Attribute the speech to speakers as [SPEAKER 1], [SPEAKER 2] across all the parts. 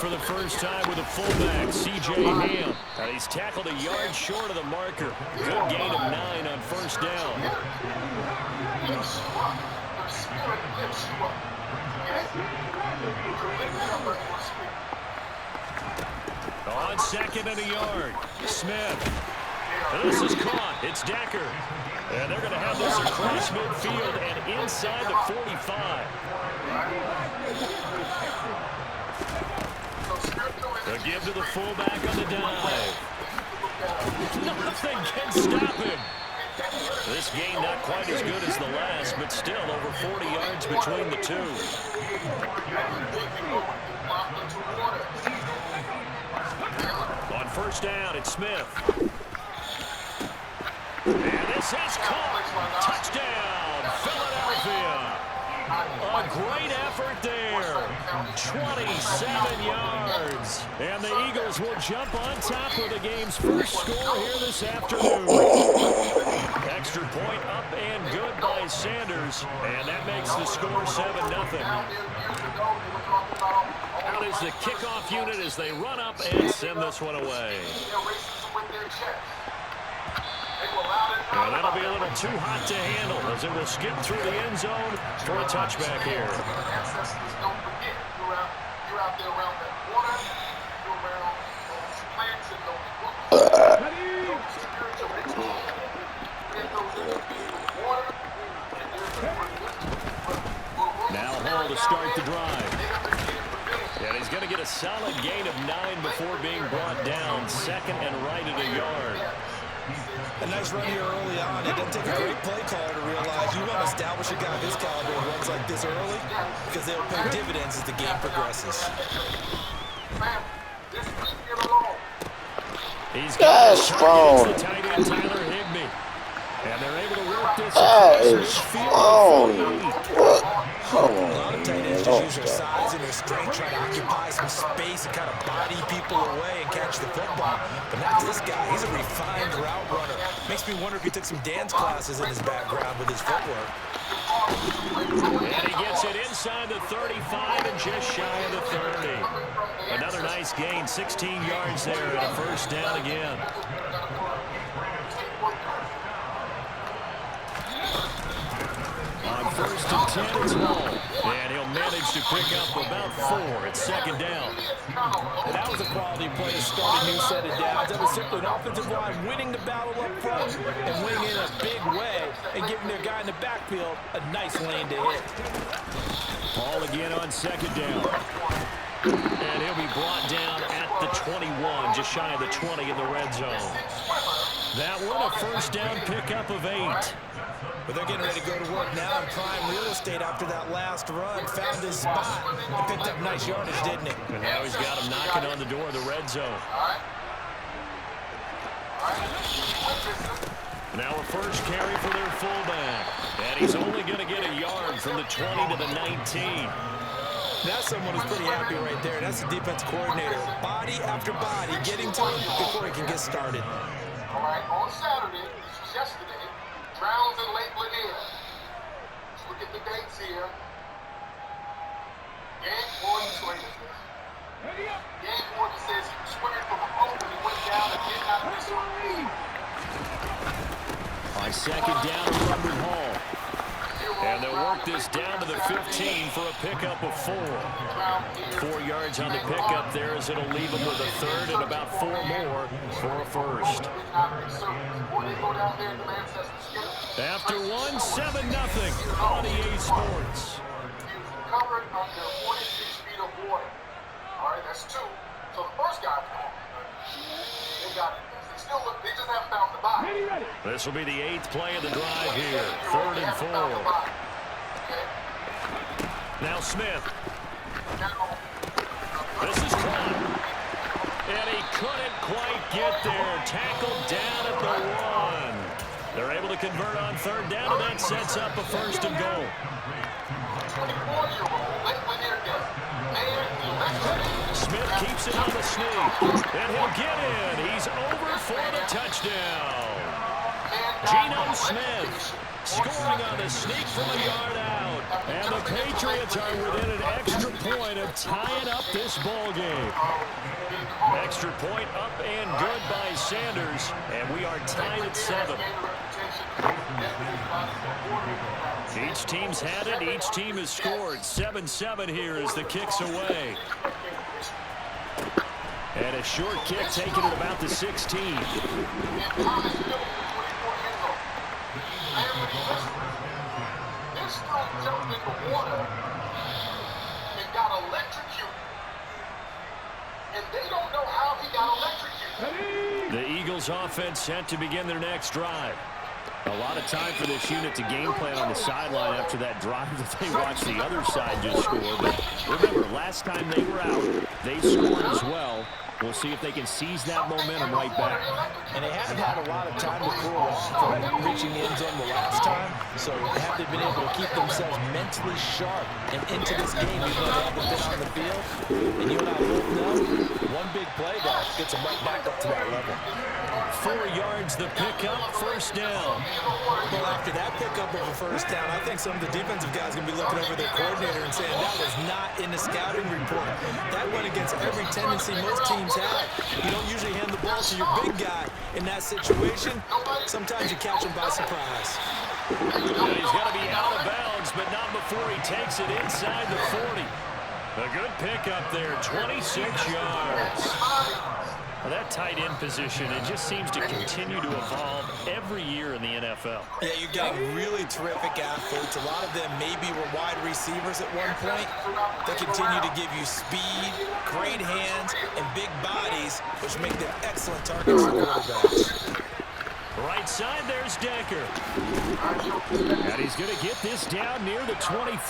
[SPEAKER 1] for the first time with a fullback, C.J. Ham. And he's tackled a yard short of the marker. Good gain of 9 on first down. On second and a yard, Smith. This is caught. It's Decker. And they're going to have this across midfield and inside the 45. They'll give to the fullback on the dive. Nothing can stop him. This game not quite as good as the last, but still over 40 yards between the two. On first down, it's Smith. And this is caught. Touchdown, Philadelphia. A great effort there. 27 yards. And the Eagles will jump on top of the game's first score here this afternoon. Extra point up and good by Sanders. And that makes the score 7-0. Out is the kickoff unit as they run up and send this one away. And that'll be a little too hot to handle as it will skip through the end zone for a touchback here. Now Hall to start the drive. And he's going to get a solid gain of 9 before being brought down. Second and right at a yard.
[SPEAKER 2] A nice run here early on. It doesn't take a great play caller to realize you want to establish a guy this caliber who runs like this early because they'll pay dividends as the game progresses.
[SPEAKER 1] He's got the tight end Tyler Higbee. And they're able to work this. That is phone.
[SPEAKER 2] A lot of tight ends just use their size and their strength, try to occupy some space and kind of body people away and catch the football. But not this guy. He's a refined route runner. Makes me wonder if he took some dance classes in his background with his footwork.
[SPEAKER 1] And he gets it inside the 35 and just shy of the 30. Another nice gain, 16 yards there and a first down again. On first and 10, it's Hall. And he'll manage to pick up about 4 at second down.
[SPEAKER 2] And that was a quality play to start a new set of downs. That was simply an offensive line winning the battle up front and winning in a big way and giving their guy in the backfield a nice lane to hit.
[SPEAKER 1] Hall again on second down. And he'll be brought down at the 21, just shy of the 20 in the red zone. That one a first down pickup of 8.
[SPEAKER 2] But they're getting ready to go to work now in prime real estate after that last run. Found his spot and picked up nice yardage, didn't he?
[SPEAKER 1] And now he's got him knocking on the door of the red zone. Now a first carry for their fullback. And he's only going to get a yard from the 20 to the 19.
[SPEAKER 2] That's someone who's pretty happy right there. That's the defense coordinator. Body after body getting to him before he can get started.
[SPEAKER 3] All right, on Saturday, this was yesterday, Browns and Lake Lanier. Let's look at the dates here. Game warden says he was swimming from a boat when he went down and did not miss it.
[SPEAKER 1] On second down, Robert Hall. And they'll work this down to the 15 for a pickup of 4. 4 yards on the pickup there as it'll leave them with a third and about 4 more for a first. After 1, 7-0 on EA Sports.
[SPEAKER 3] Covered under 46 feet of water. All right, that's 2. So the first guy, they got it. They just haven't found the body.
[SPEAKER 1] This will be the 8th play of the drive here. 3rd and 4. Now Smith. This is caught. And he couldn't quite get there. Tackled down at the 1. They're able to convert on 3rd down, and that sets up a first and goal. Smith keeps it on the sneak, and he'll get in. He's over for the touchdown. Geno Smith scoring on the sneak from a yard out. And the Patriots are within an extra point of tying up this ball game. Extra point up and good by Sanders. And we are tied at 7. Each team's had it. Each team has scored. 7-7 here as the kick's away. And a short kick taken at about the 16.
[SPEAKER 3] This guy jumped in the water and got electrocuted. And they don't know how he got electrocuted.
[SPEAKER 1] The Eagles offense set to begin their next drive. A lot of time for this unit to game plan on the sideline after that drive that they watched the other side just score. But remember, last time they were out, they scored as well. We'll see if they can seize that momentum right back.
[SPEAKER 2] And they haven't had a lot of time to cool off from reaching the end zone the last time. So have they been able to keep themselves mentally sharp and into this game even though they haven't been on the field? And you and I both know, one big play that gets them right back up to that level.
[SPEAKER 1] 4 yards the pickup, first down.
[SPEAKER 2] Well, after that pickup of a first down, I think some of the defensive guys are going to be looking over their coordinator and saying that was not in the scouting report. That went against every tendency most teams have. You don't usually hand the ball to your big guy in that situation. Sometimes you catch him by surprise.
[SPEAKER 1] And he's going to be out of bounds, but not before he takes it inside the 40. A good pickup there, 26 yards. Well, that tight end position, it just seems to continue to evolve every year in the NFL.
[SPEAKER 2] Yeah, you're getting really terrific athletes. A lot of them maybe were wide receivers at one point. They continue to give you speed, great hands, and big bodies, which make them excellent targets for quarterbacks.
[SPEAKER 1] Right side, there's Decker. And he's going to get this down near the 25.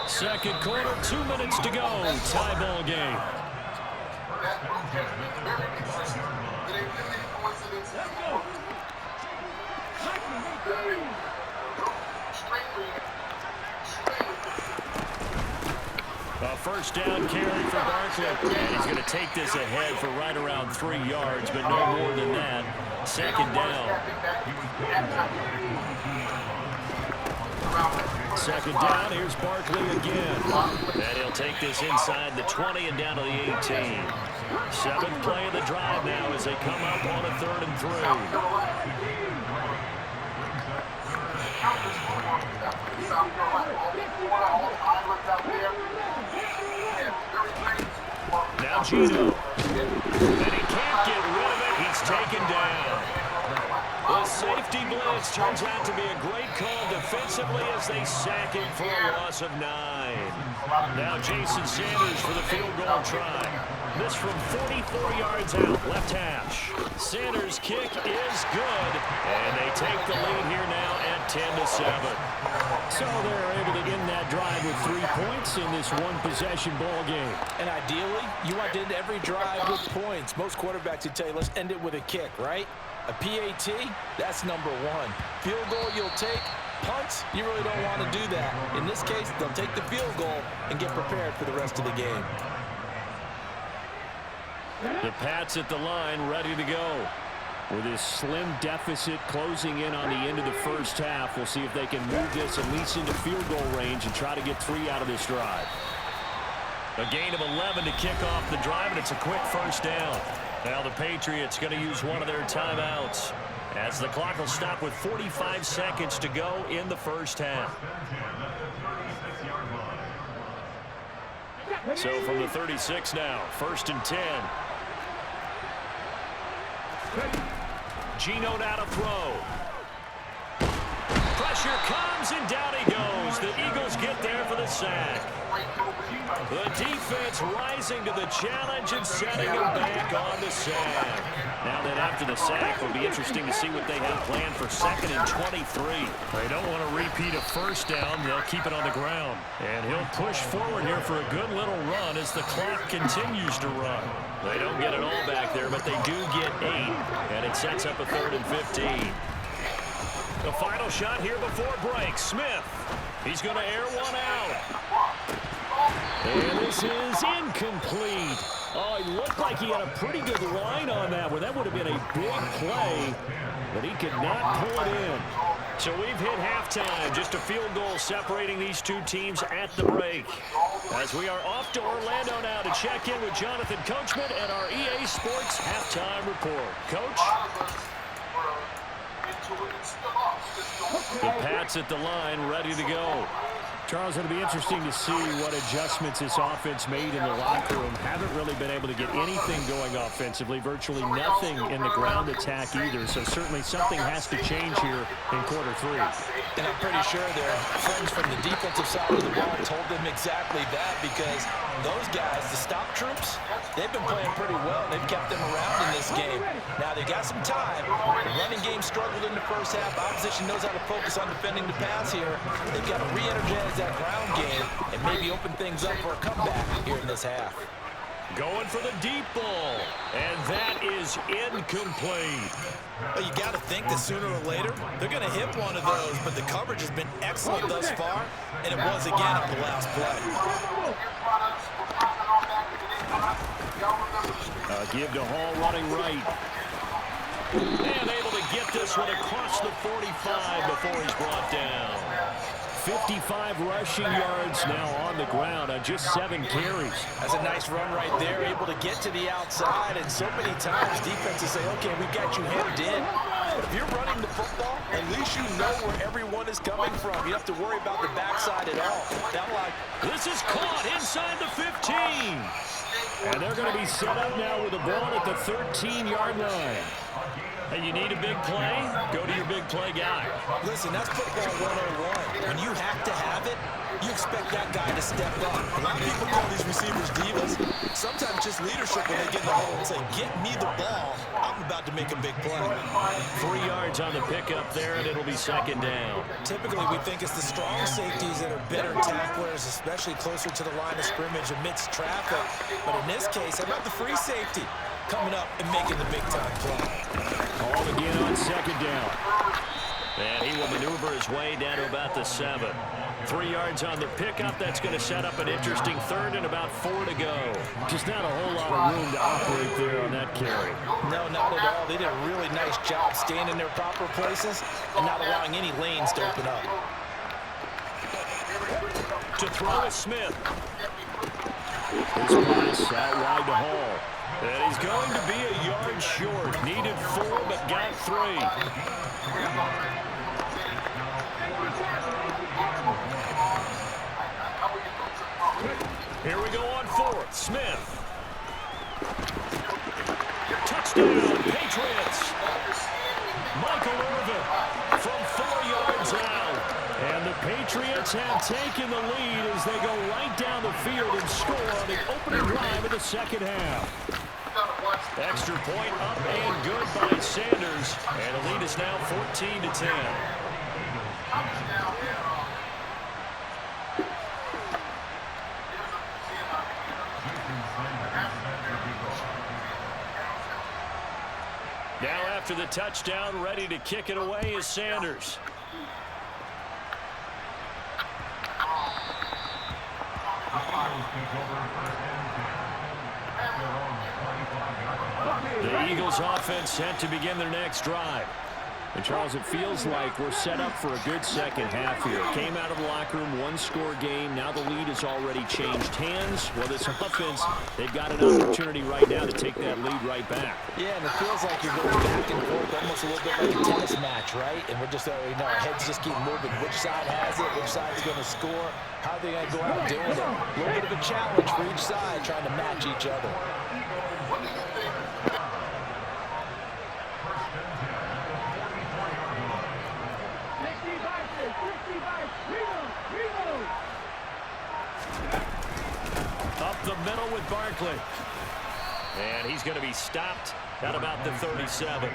[SPEAKER 1] Second quarter, 2 minutes to go. Tie ball game. A first down carry for Barkley. And he's going to take this ahead for right around 3 yards, but no more than that. Second down. Second down, here's Barkley again. And he'll take this inside the 20 and down to the 18. 7th play of the drive now as they come up on a 3rd and 3. Now Geno. And he can't get rid of it. He's taken down. The safety blitz turns out to be a great call defensively as they sack him for a loss of 9. Now Jason Sanders for the field goal try. This from 44 yards out, left hash. Sanders' kick is good, and they take the lead here now at 10-7. So they're able to end that drive with 3 points in this one-possession ball game.
[SPEAKER 2] And ideally, you want to end every drive with points. Most quarterbacks would tell you, let's end it with a kick, right? A PAT, that's number 1. Field goal you'll take. Punts, you really don't want to do that. In this case, they'll take the field goal and get prepared for the rest of the game.
[SPEAKER 1] The Pats at the line, ready to go. With this slim deficit closing in on the end of the first half, we'll see if they can move this at least into field goal range and try to get 3 out of this drive. A gain of 11 to kick off the drive, and it's a quick first down. Now the Patriots going to use one of their timeouts as the clock will stop with 45 seconds to go in the first half. So from the 36 now, 1st and 10. Geno now to throw. Pressure comes, and down he goes. The Eagles get there for the sack. The defense rising to the challenge and setting him back on the sack. Now then after the sack, it'll be interesting to see what they have planned for 2nd and 23. They don't want to repeat a first down. They'll keep it on the ground. And he'll push forward here for a good little run as the clock continues to run. They don't get it all back there, but they do get 8. And it sets up a 3rd and 15. The final shot here before break. Smith. He's going to air one out. And this is incomplete. Oh, he looked like he had a pretty good line on that one. That would have been a big play, but he could not pull it in. So we've hit halftime. Just a field goal separating these two teams at the break. As we are off to Orlando now to check in with Jonathan Coachman and our EA Sports halftime report. Coach? The Pats at the line, ready to go. Charles, it'll be interesting to see what adjustments this offense made in the locker room. Haven't really been able to get anything going offensively. Virtually nothing in the ground attack either. So certainly something has to change here in quarter three.
[SPEAKER 2] And I'm pretty sure their friends from the defensive side of the ball told them exactly that, because those guys, the stop troops, they've been playing pretty well. They've kept them around in this game. Now, they got some time. The running game struggled in the first half. Opposition knows how to focus on defending the pass here. They've got to re-energize that ground game and maybe open things up for a comeback here in this half.
[SPEAKER 1] Going for the deep ball, and that is incomplete.
[SPEAKER 2] Well, you got to think that sooner or later they're going to hit one of those, but the coverage has been excellent thus far, and it was again on the last play.
[SPEAKER 1] Give to Hall running right. And able to get this one across the 45 before he's brought down. 55 rushing yards now on the ground on just 7 carries.
[SPEAKER 2] That's a nice run right there, able to get to the outside, and so many times defenses say, okay, we've got you hemmed in. But if you're running the football, at least you know where everyone is coming from. You don't have to worry about the backside at all.
[SPEAKER 1] This is caught inside the 15. And they're going to be set up now with the ball at the 13-yard line. And you need a big play? Go to your big play guy.
[SPEAKER 2] Listen, that's football 101. When you have to have it, you expect that guy to step up. A lot of people call these receivers divas. Sometimes just leadership when they get in the hole and say, get me the ball. I'm about to make a big play.
[SPEAKER 1] 3 yards on the pickup there, and it'll be second down.
[SPEAKER 2] Typically, we think it's the strong safeties that are better tacklers, especially closer to the line of scrimmage amidst traffic. But in this case, how about the free safety coming up and making the big-time play?
[SPEAKER 1] All again on second down. And he will maneuver his way down to about the 7. 3 yards on the pickup. That's going to set up an interesting third and about 4 to go. Just not a whole lot of room to operate there on that carry.
[SPEAKER 2] No, not at all. They did a really nice job staying in their proper places and not allowing any lanes to open up.
[SPEAKER 1] To throw is Smith. His pass out wide to Hall. And he's going to be a yard short. Needed 4, but got 3. Here we go on 4th. Smith. Touchdown, Patriots. Michael Irvin from 4 yards out. And the Patriots have taken the lead as they go right down the field and score on the opening drive of the second half. Extra point up and good by Sanders. And the lead is now 14-10. Now after the touchdown, ready to kick it away is Sanders. The Eagles offense set to begin their next drive. And Charles, it feels like we're set up for a good second half here. Came out of the locker room, 1-score game. Now the lead has already changed hands. Well, this offense, they've got an opportunity right now to take that lead right back.
[SPEAKER 2] Yeah, and it feels like you're going back and forth, almost a little bit like a tennis match, right? And we're just, our heads just keep moving. Which side has it? Which side's going to score? How are they going to go out doing it? A little bit of a challenge for each side, trying to match each other.
[SPEAKER 1] Up the middle with Barkley. And he's going to be stopped at about the 37.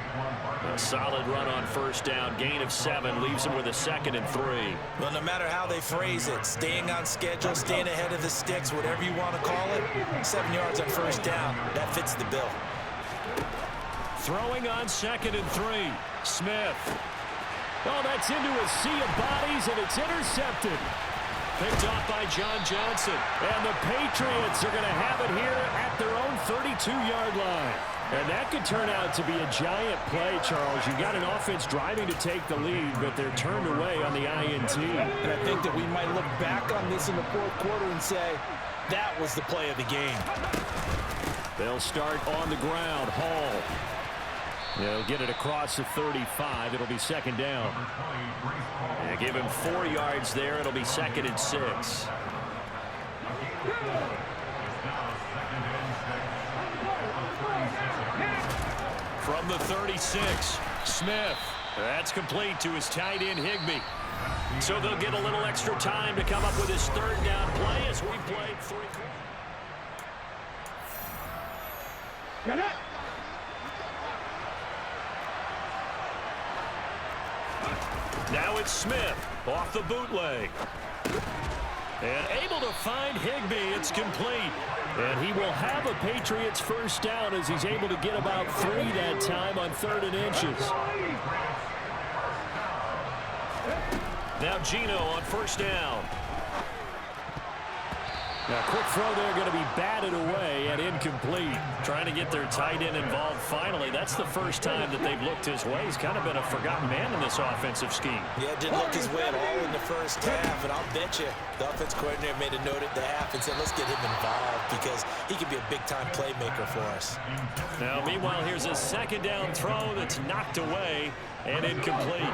[SPEAKER 1] A solid run on first down. Gain of 7 leaves him with a 2nd and 3.
[SPEAKER 2] Well, no matter how they phrase it, staying on schedule, staying ahead of the sticks, whatever you want to call it, 7 yards on first down, that fits the bill.
[SPEAKER 1] Throwing on 2nd and 3. Smith. Oh, that's into a sea of bodies, and it's intercepted. picked off by John Johnson. And the Patriots are going to have it here at their own 32-yard line. And that could turn out to be a giant play, Charles. You've got an offense driving to take the lead, but they're turned away on the INT.
[SPEAKER 2] And I think that we might look back on this in the fourth quarter and say, that was the play of the game.
[SPEAKER 1] They'll start on the ground. Hall. They'll get it across the 35. It'll be second down. And give him 4 yards there. It'll be 2nd and 6. From the 36, Smith. That's complete to his tight end, Higbee. So they'll get a little extra time to come up with his 3rd down play as we played 3 quarters. Now it's Smith off the bootleg. And able to find Higbee. It's complete. And he will have a Patriots first down as he's able to get about 3 that time on 3rd and inches. Now Geno on first down. Now, quick throw there, going to be batted away and incomplete. Trying to get their tight end involved finally. That's the first time that they've looked his way. He's kind of been a forgotten man in this offensive scheme.
[SPEAKER 2] Yeah, didn't look his way at all in the first half, and I'll bet you the offense coordinator made a note at the half and said, let's get him involved because he could be a big-time playmaker for us.
[SPEAKER 1] Now, meanwhile, here's a 2nd down throw that's knocked away and incomplete.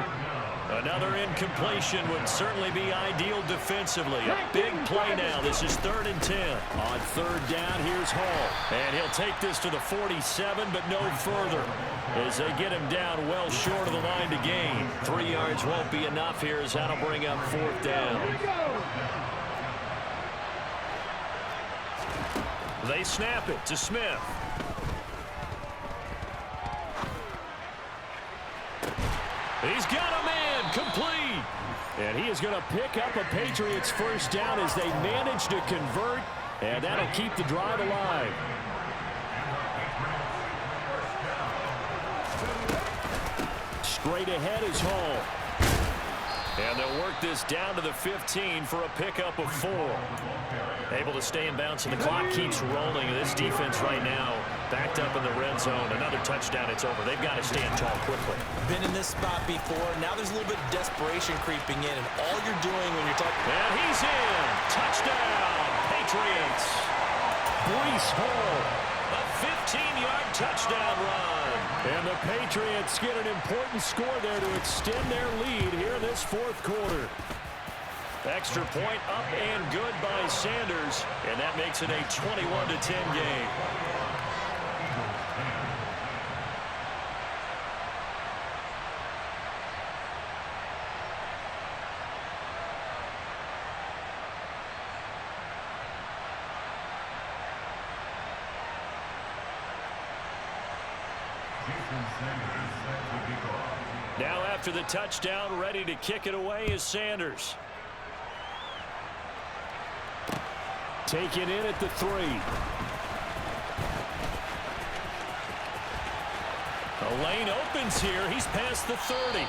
[SPEAKER 1] Another incompletion would certainly be ideal defensively. A big play now. This is 3rd and 10. On 3rd down, here's Hall. And he'll take this to the 47, but no further as they get him down well short of the line to gain. 3 yards won't be enough here as that'll bring up 4th down. They snap it to Smith. He's got a man complete. And he is going to pick up a Patriots first down as they manage to convert. And that'll keep the drive alive. Straight ahead is Hall. And they'll work this down to the 15 for a pickup of 4. Able to stay in bounds, and the clock keeps rolling. This defense right now backed up in the red zone. Another touchdown, it's over. They've got to stand tall quickly.
[SPEAKER 2] Been in this spot before. Now there's a little bit of desperation creeping in, and all you're doing when you're talking...
[SPEAKER 1] And he's in. Touchdown, Patriots. Breece Hall. A 15-yard touchdown run. And the Patriots get an important score there to extend their lead here in this 4th quarter. Extra point up and good by Sanders, and that makes it a 21-10 game. Now after the touchdown, ready to kick it away is Sanders. Taken in at the 3. The lane opens here. He's past the 30.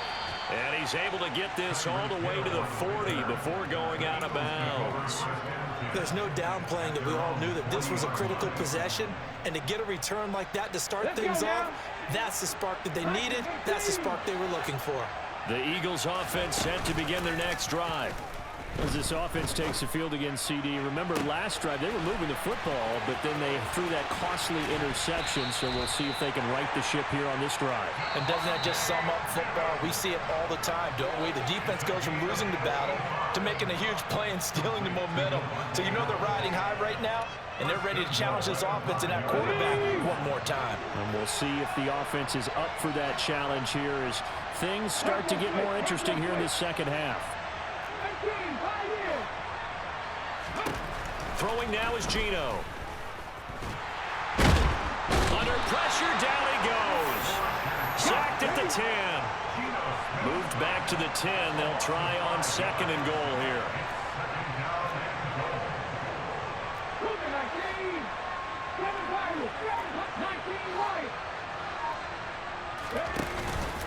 [SPEAKER 1] And he's able to get this all the way to the 40 before going out of bounds.
[SPEAKER 2] There's no downplaying that we all knew that this was a critical possession. And to get a return like that to start things off, that's the spark that they needed. That's the spark they were looking for.
[SPEAKER 1] The Eagles offense set to begin their next drive. As this offense takes the field against CD, remember last drive they were moving the football, but then they threw that costly interception, so we'll see if they can right the ship here on this drive.
[SPEAKER 2] And doesn't that just sum up football? We see it all the time, don't we? The defense goes from losing the battle to making a huge play and stealing the momentum. So you know they're riding high right now, and they're ready to challenge this offense and that quarterback one more time.
[SPEAKER 1] And we'll see if the offense is up for that challenge here as things start to get more interesting here in this second half. Throwing now is Geno. Under pressure, down he goes. Sacked at the 10. Moved back to the 10. They'll try on 2nd and goal here.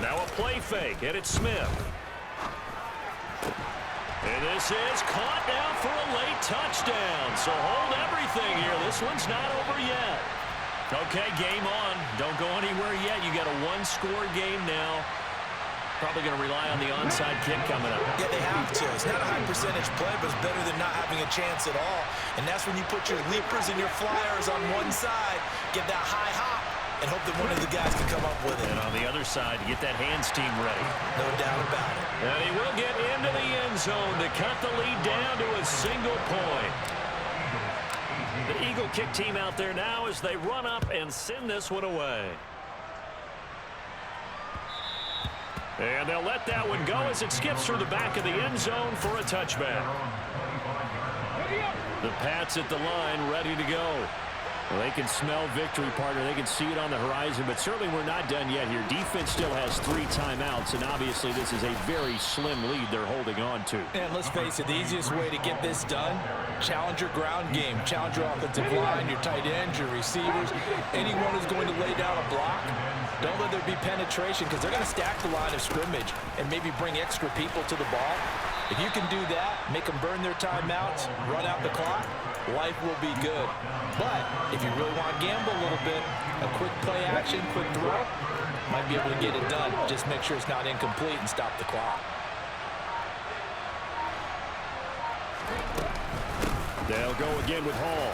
[SPEAKER 1] Now a play fake, and it's Smith. And this is caught now for a late touchdown. So hold everything here. This one's not over yet. Okay, game on. Don't go anywhere yet. You got a one-score game now. Probably going to rely on the onside kick coming up.
[SPEAKER 2] Yeah, they have to. It's not a high percentage play, but it's better than not having a chance at all. And that's when you put your leapers and your flyers on one side, get that high hop, and hope that one of the guys can come up with it. And
[SPEAKER 1] on the other side, get that hands team ready.
[SPEAKER 2] No doubt about it.
[SPEAKER 1] And he will get into the end zone to cut the lead down to a single point. The Eagle kick team out there now as they run up and send this one away. And they'll let that one go as it skips through the back of the end zone for a touchback. The Pats at the line ready to go. Well, they can smell victory, partner. They can see it on the horizon, but certainly we're not done yet here. Defense still has 3 timeouts, and obviously this is a very slim lead they're holding on to.
[SPEAKER 2] And let's face it, the easiest way to get this done, challenge your ground game. Challenge your offensive line, your tight ends, your receivers. Anyone who's going to lay down a block, don't let there be penetration because they're going to stack the line of scrimmage and maybe bring extra people to the ball. If you can do that, make them burn their timeouts, run out the clock, life will be good. But if you really want to gamble a little bit, a quick play action, quick throw, might be able to get it done. Just make sure it's not incomplete and stop the clock.
[SPEAKER 1] They'll go again with Hall.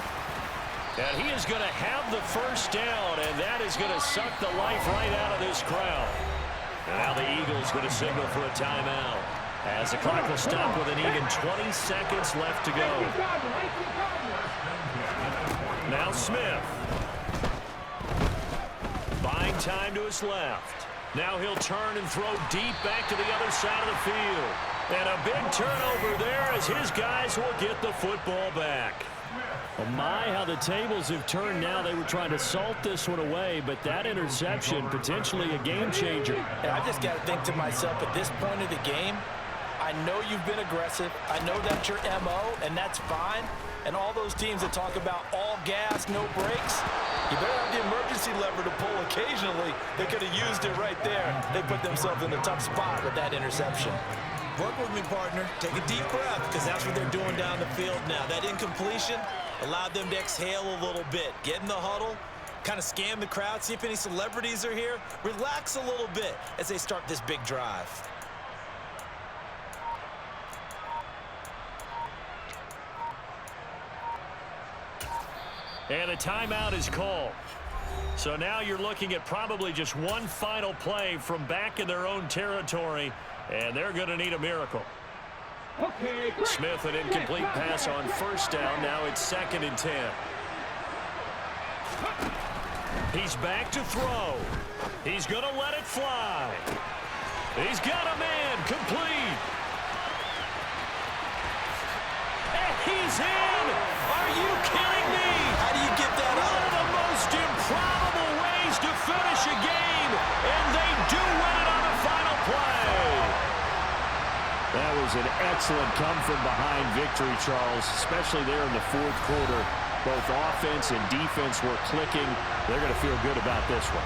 [SPEAKER 1] And he is going to have the first down, and that is going to suck the life right out of this crowd. And now the Eagles going to signal for a timeout, as the clock will stop with an even 20 seconds left to go. Now Smith. Buying time to his left. Now he'll turn and throw deep back to the other side of the field. And a big turnover there as his guys will get the football back. Oh my, how the tables have turned now. They were trying to salt this one away, but that interception, potentially a game changer.
[SPEAKER 2] And I just got to think to myself, at this point of the game, I know you've been aggressive. I know that's your MO, and that's fine. And all those teams that talk about all gas, no brakes, you better have the emergency lever to pull occasionally. They could have used it right there. They put themselves in a tough spot with that interception. Work with me, partner. Take a deep breath, because that's what they're doing down the field now. That incompletion allowed them to exhale a little bit. Get in the huddle, kind of scan the crowd, see if any celebrities are here. Relax a little bit as they start this big drive.
[SPEAKER 1] And a timeout is called. So now you're looking at probably just one final play from back in their own territory, and they're going to need a miracle. Smith, an incomplete pass on first down. Now it's 2nd and 10. He's back to throw. He's going to let it fly. He's got a man complete. And he's in. Are you kidding me?
[SPEAKER 2] How do you get that up?
[SPEAKER 1] One of the most improbable ways to finish a game, and they do win it on the final play. That was an excellent come-from-behind victory, Charles, especially there in the 4th quarter. Both offense and defense were clicking. They're going to feel good about this one.